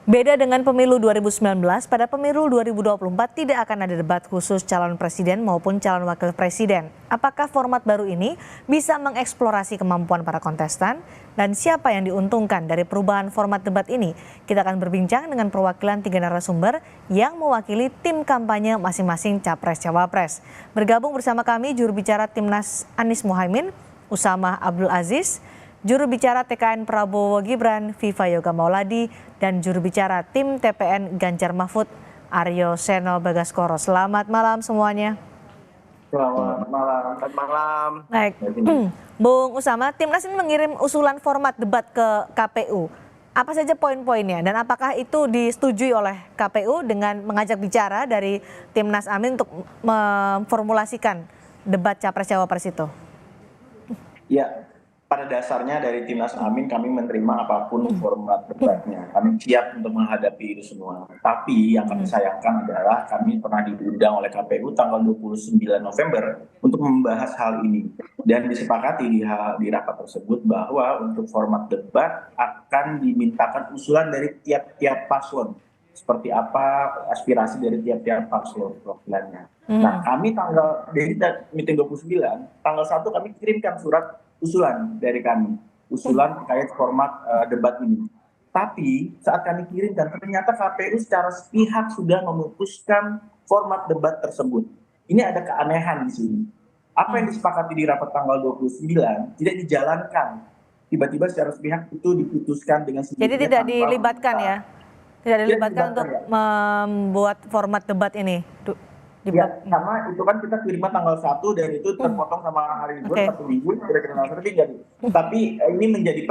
Beda dengan pemilu 2019, pada pemilu 2024 tidak akan ada debat khusus calon presiden maupun calon wakil presiden. Apakah format baru ini bisa mengeksplorasi kemampuan para kontestan? Dan siapa yang diuntungkan dari perubahan format debat ini? Kita akan berbincang dengan perwakilan 3 narasumber yang mewakili tim kampanye masing-masing Capres-Cawapres. Bergabung bersama kami juru bicara Timnas Anies Mohaimin, Usama Abdul Aziz, juru bicara TKN Prabowo Gibran, Viva Yoga Mauladi, dan juru bicara tim TPN Ganjar Mahfud, Aryo Seno Bagaskoro. Selamat malam semuanya. Selamat malam. Selamat malam. Baik, Bung Usama, Timnas ini mengirim usulan format debat ke KPU. Apa saja poin-poinnya dan apakah itu disetujui oleh KPU dengan mengajak bicara dari Timnas Amin untuk memformulasikan debat Capres-Cawapres itu? Ya, pada dasarnya dari Timnas Amin kami menerima apapun format debatnya. Kami siap untuk menghadapi itu semua. Tapi yang kami sayangkan adalah kami pernah diundang oleh KPU tanggal 29 November untuk membahas hal ini. Dan disepakati di rapat tersebut bahwa untuk format debat akan dimintakan usulan dari tiap-tiap paslon. Seperti apa aspirasi dari tiap-tiap paslon perwakilannya. Nah, kami dari meeting 29, tanggal 1 kami kirimkan surat usulan dari kami, usulan terkait format debat ini. Tapi saat kami kirimkan, ternyata KPU secara sepihak sudah memutuskan format debat tersebut. Ini ada keanehan di sini. Apa yang disepakati di rapat tanggal 29 tidak dijalankan. Tiba-tiba secara sepihak itu diputuskan dengan sendirinya. Jadi tidak dilibatkan ya? Tidak dilibatkan untuk membuat format debat ini? Ya, karena itu kan kita kiriman tanggal 1 dan itu terpotong sama hari libur 1 minggu, kira-kira jadi. Tapi ini menjadi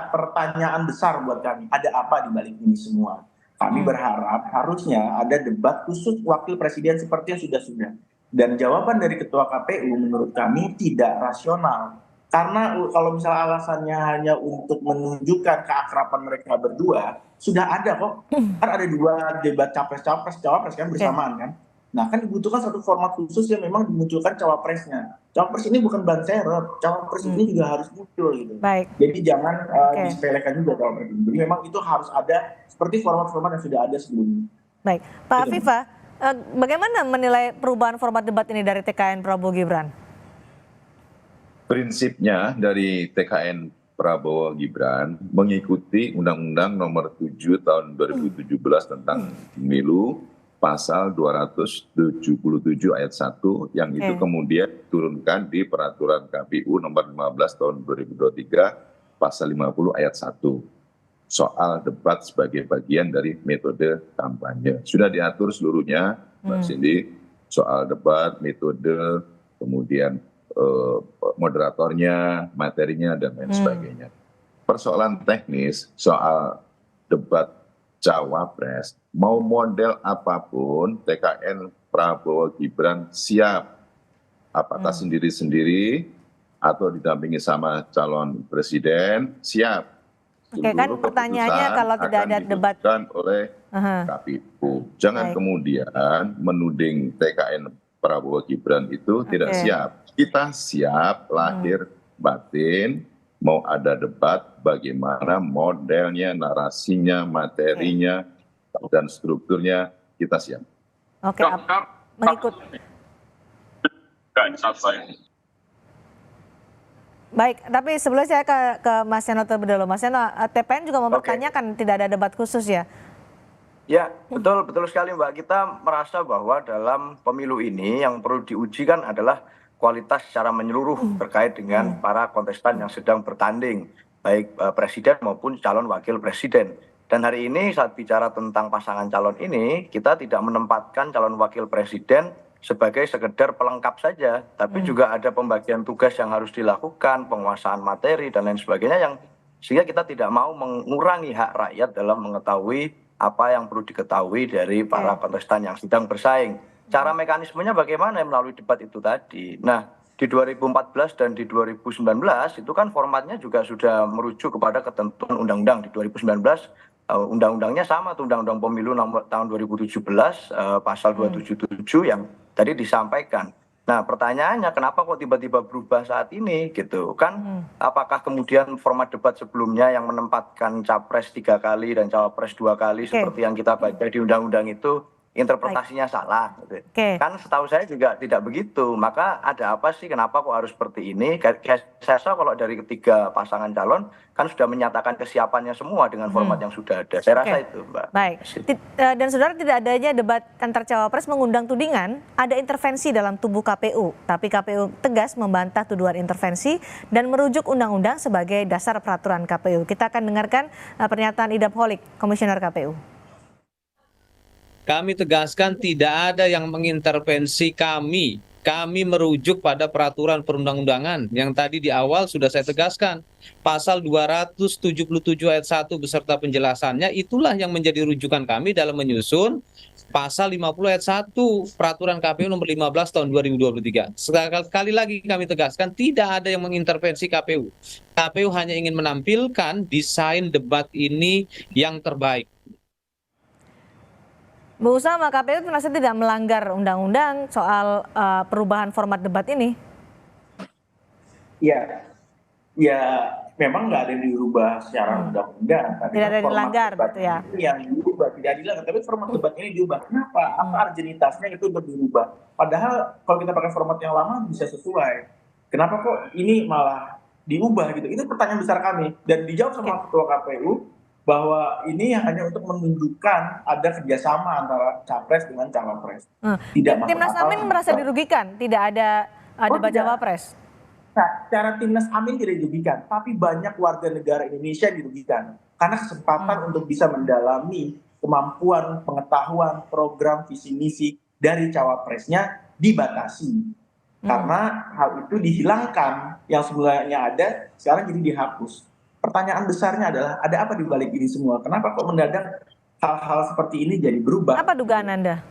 pertanyaan besar buat kami. Ada apa di balik ini semua? Kami berharap harusnya ada debat khusus wakil presiden seperti yang sudah-sudah. Dan jawaban dari Ketua KPU menurut kami tidak rasional. Karena kalau misalnya alasannya hanya untuk menunjukkan keakraban mereka berdua, sudah ada kok. Kan ada 2 debat Capres-Cawapres kan bersamaan kan. Nah, kan dibutuhkan satu format khusus yang memang dimunculkan cawapresnya. Cawapres ini bukan ban serep, cawapres ini juga harus muncul gitu. Baik. Jadi jangan disepelekan juga cawapres ini. Jadi memang itu harus ada seperti format-format yang sudah ada sebelumnya. Baik, Pak Viva, bagaimana menilai perubahan format debat ini dari TKN Prabowo Gibran? Prinsipnya dari TKN Prabowo Gibran mengikuti Undang-Undang Nomor 7 Tahun 2017 tentang Pemilu, pasal 277 ayat 1 yang itu kemudian diturunkan di peraturan KPU nomor 15 tahun 2023 pasal 50 ayat 1 soal debat sebagai bagian dari metode kampanye. Sudah diatur seluruhnya, Mbak Cindy, soal debat, metode, kemudian moderatornya, materinya, dan lain sebagainya. Persoalan teknis soal debat Cawapres, mau model apapun, TKN Prabowo Gibran siap. Apakah sendiri-sendiri atau didampingi sama calon presiden, siap. Oke, kan pertanyaannya kalau tidak ada debat oleh KPU. Jangan kemudian menuding TKN Prabowo Gibran itu tidak siap. Kita siap lahir batin. Mau ada debat, bagaimana modelnya, narasinya, materinya, dan strukturnya, kita siap. Oke, mengikut. Baik, tapi sebelum saya ke Mas Seno terlebih dahulu. Mas Seno, TPN juga mempertanyakan tidak ada debat khusus ya? Ya, betul sekali Mbak. Kita merasa bahwa dalam pemilu ini yang perlu diuji kan adalah kualitas secara menyeluruh terkait dengan para kontestan yang sedang bertanding, baik presiden maupun calon wakil presiden. Dan hari ini saat bicara tentang pasangan calon ini, kita tidak menempatkan calon wakil presiden sebagai sekedar pelengkap saja, tapi juga ada pembagian tugas yang harus dilakukan, penguasaan materi dan lain sebagainya, yang sehingga kita tidak mau mengurangi hak rakyat dalam mengetahui apa yang perlu diketahui dari para kontestan yang sedang bersaing. Cara mekanismenya bagaimana melalui debat itu tadi. Nah, di 2014 dan di 2019 itu kan formatnya juga sudah merujuk kepada ketentuan undang-undang. Di 2019 undang-undangnya sama tuh, Undang-Undang Pemilu nomor tahun 2017 pasal 277 yang tadi disampaikan. Nah, pertanyaannya kenapa kok tiba-tiba berubah saat ini gitu kan? Apakah kemudian format debat sebelumnya yang menempatkan capres 3 kali dan cawapres 2 kali Oke. seperti yang kita baca di undang-undang itu interpretasinya salah gitu. Oke. Kan setahu saya juga tidak begitu. Maka ada apa sih, kenapa kok harus seperti ini? Saya rasa kalau dari ketiga pasangan calon kan sudah menyatakan kesiapannya semua dengan format yang sudah ada. Saya rasa Oke. itu, Mbak. Baik. Dan saudara, tidak adanya debat antar cawapres mengundang tudingan ada intervensi dalam tubuh KPU. Tapi KPU tegas membantah tuduhan intervensi dan merujuk undang-undang sebagai dasar peraturan KPU. Kita akan dengarkan pernyataan Idam Holik, Komisioner KPU. Kami tegaskan tidak ada yang mengintervensi kami. Kami merujuk pada peraturan perundang-undangan yang tadi di awal sudah saya tegaskan. Pasal 277 ayat 1 beserta penjelasannya itulah yang menjadi rujukan kami dalam menyusun pasal 50 ayat 1 peraturan KPU nomor 15 tahun 2023. Sekali lagi kami tegaskan tidak ada yang mengintervensi KPU. KPU hanya ingin menampilkan desain debat ini yang terbaik. Bu Usama, KPU merasa tidak melanggar undang-undang soal perubahan format debat ini? Ya, ya memang nggak ada yang dirubah secara undang-undang. Tapi Tidak ada yang format dilanggar, debat gitu ya? ini yang diubah, tidak dilanggar. Tapi format debat ini diubah. Kenapa? Apa argenitasnya itu untuk dirubah? Padahal kalau kita pakai format yang lama bisa sesuai. Kenapa kok ini malah diubah gitu? Itu pertanyaan besar kami. Dan dijawab sama Ketua KPU, bahwa ini hanya untuk menunjukkan ada kerjasama antara capres dengan cawapres. Tidak Timnas Amin merasa dirugikan, tidak ada debat cawapres. Nah, cara Timnas Amin tidak dirugikan, tapi banyak warga negara Indonesia dirugikan karena kesempatan untuk bisa mendalami kemampuan, pengetahuan, program, visi misi dari cawapresnya dibatasi. Karena hal itu dihilangkan, yang sebenarnya ada sekarang jadi dihapus. Pertanyaan besarnya adalah ada apa di balik ini semua? Kenapa kok mendadak hal-hal seperti ini jadi berubah? Apa dugaan Anda?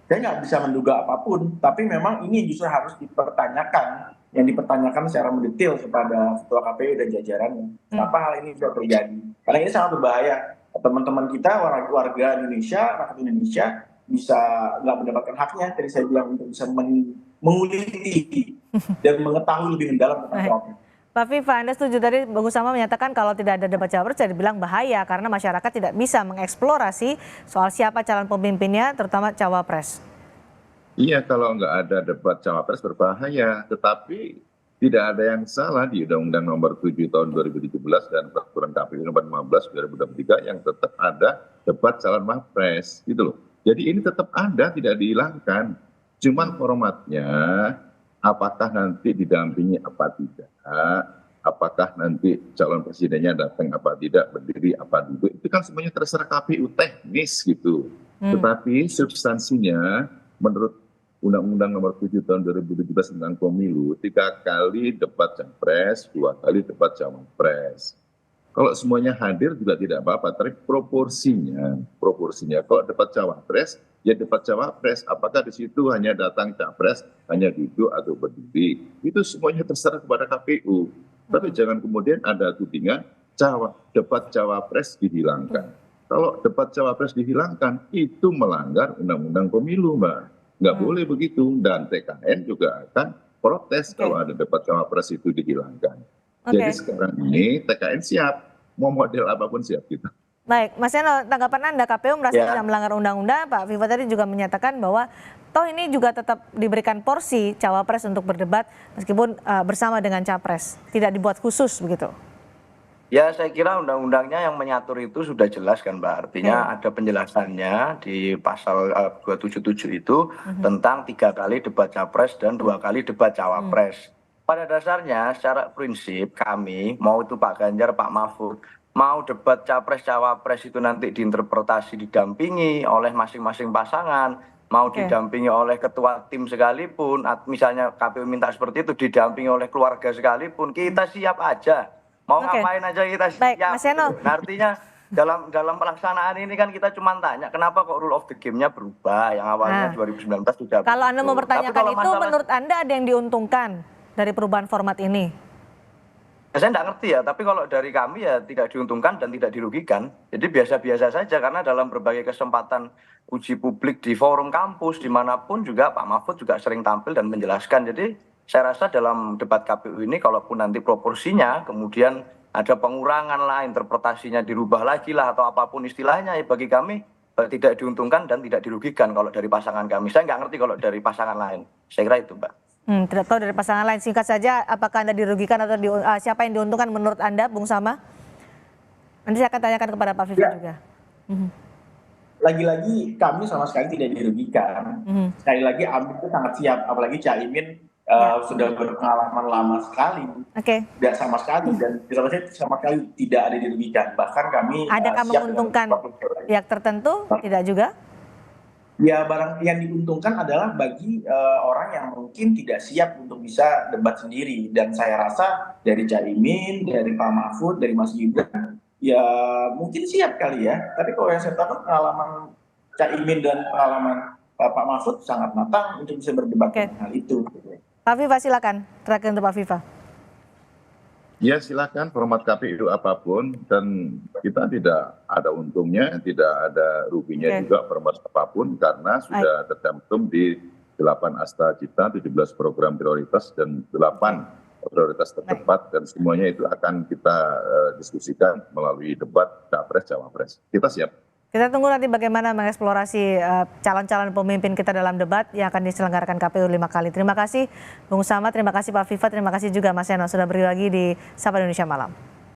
Saya nggak bisa menduga apapun, tapi memang ini justru harus dipertanyakan. Yang dipertanyakan secara mendetail kepada Ketua KPU dan jajarannya. Kenapa hal ini bisa terjadi? Karena ini sangat berbahaya. Teman-teman kita, warga Indonesia, rakyat Indonesia, bisa nggak mendapatkan haknya. Tadi saya bilang untuk bisa menguliti dan mengetahui lebih mendalam tentang soal. Pak Viva, Anda setuju tadi Bang Usama menyatakan kalau tidak ada debat cawapres jadi dibilang bahaya karena masyarakat tidak bisa mengeksplorasi soal siapa calon pemimpinnya, terutama cawapres. Iya, kalau nggak ada debat cawapres berbahaya, tetapi tidak ada yang salah di Undang-Undang Nomor 7 Tahun 2017 dan Peraturan KPU Nomor 15 2023 yang tetap ada debat calon wapres, gitu loh. Jadi ini tetap ada, tidak dihilangkan. Cuman formatnya, apakah nanti didampingi apa tidak, apakah nanti calon presidennya datang apa tidak, berdiri apa duduk, itu kan semuanya terserah KPU, teknis gitu. Tetapi substansinya menurut Undang-Undang Nomor 7 Tahun 2017 tentang pemilu, 3 kali debat capres, 2 kali debat cawapres. Kalau semuanya hadir juga tidak apa-apa, tapi proporsinya. Kalau debat cawapres, ya debat cawapres. Apakah di situ hanya datang capres, hanya duduk atau berdiri? Itu semuanya terserah kepada KPU. Tapi jangan kemudian ada tudingan debat cawapres dihilangkan. Kalau debat cawapres dihilangkan, itu melanggar Undang-Undang Pemilu, Mbak. Nggak boleh begitu. Dan TKN juga akan protes kalau ada debat cawapres itu dihilangkan. Jadi sekarang ini TKN siap, mau model apapun siap kita. Baik, Mas Eno, tanggapan Anda, KPU merasa tidak melanggar undang-undang. Pak Viva tadi juga menyatakan bahwa toh ini juga tetap diberikan porsi cawapres untuk berdebat meskipun bersama dengan capres, tidak dibuat khusus begitu. Ya, saya kira undang-undangnya yang mengatur itu sudah jelas kan, Mbak. Artinya ada penjelasannya di pasal 277 itu tentang 3 kali debat capres dan 2 kali debat cawapres. Pada dasarnya secara prinsip kami, mau itu Pak Ganjar, Pak Mahfud, mau debat capres-cawapres itu nanti diinterpretasi didampingi oleh masing-masing pasangan, mau didampingi oleh ketua tim sekalipun, misalnya KPU minta seperti itu, didampingi oleh keluarga sekalipun, kita siap aja. Mau ngapain aja kita siap. Baik, Mas Eno. Nah, artinya dalam pelaksanaan ini kan kita cuma tanya kenapa kok rule of the game-nya berubah yang awalnya 2019 sudah. Kalau Anda mempertanyakan itu, menurut Anda ada yang diuntungkan dari perubahan format ini? Saya nggak ngerti ya, tapi kalau dari kami ya tidak diuntungkan dan tidak dirugikan. Jadi biasa-biasa saja karena dalam berbagai kesempatan uji publik di forum kampus dimanapun juga Pak Mahfud juga sering tampil dan menjelaskan. Jadi saya rasa dalam debat KPU ini kalaupun nanti proporsinya kemudian ada pengurangan lah, interpretasinya dirubah lagi lah atau apapun istilahnya, ya bagi kami tidak diuntungkan dan tidak dirugikan kalau dari pasangan kami. Saya nggak ngerti kalau dari pasangan lain. Saya kira itu, Mbak. Tidak tahu dari pasangan lain. Singkat saja, apakah Anda dirugikan atau siapa yang diuntungkan menurut Anda, Bung Sama? Nanti saya akan tanyakan kepada Pak Viva juga. Lagi-lagi kami sama sekali tidak dirugikan. Sekali lagi Amin itu sangat siap, apalagi Caimin sudah berpengalaman lama sekali. Oke. Tidak sama sekali dan sama sekali tidak ada dirugikan. Bahkan kami Adakah siap menguntungkan dengan pihak tertentu? Tidak juga? ya barang yang diuntungkan adalah bagi orang yang mungkin tidak siap untuk bisa debat sendiri, dan saya rasa dari Caimin, dari Pak Mahfud, dari Mas Gibran ya mungkin siap kali ya, tapi kalau yang saya tahu pengalaman Caimin dan pengalaman Pak Mahfud sangat matang untuk bisa berdebat tentang hal itu. Pak Viva silakan, terakhir untuk Pak Viva. Ya silakan format KPU apapun, dan kita tidak ada untungnya, tidak ada ruginya juga format apapun karena sudah tercantum di 8 asta cita, 17 program prioritas dan 8 prioritas tertepat, dan semuanya itu akan kita diskusikan melalui debat Capres Cawapres. Kita siap. Kita tunggu nanti bagaimana mengeksplorasi calon-calon pemimpin kita dalam debat yang akan diselenggarakan KPU 5 kali. Terima kasih Bung Sama, terima kasih Pak Viva, terima kasih juga Mas Eno sudah berbagi di Sapa Indonesia Malam.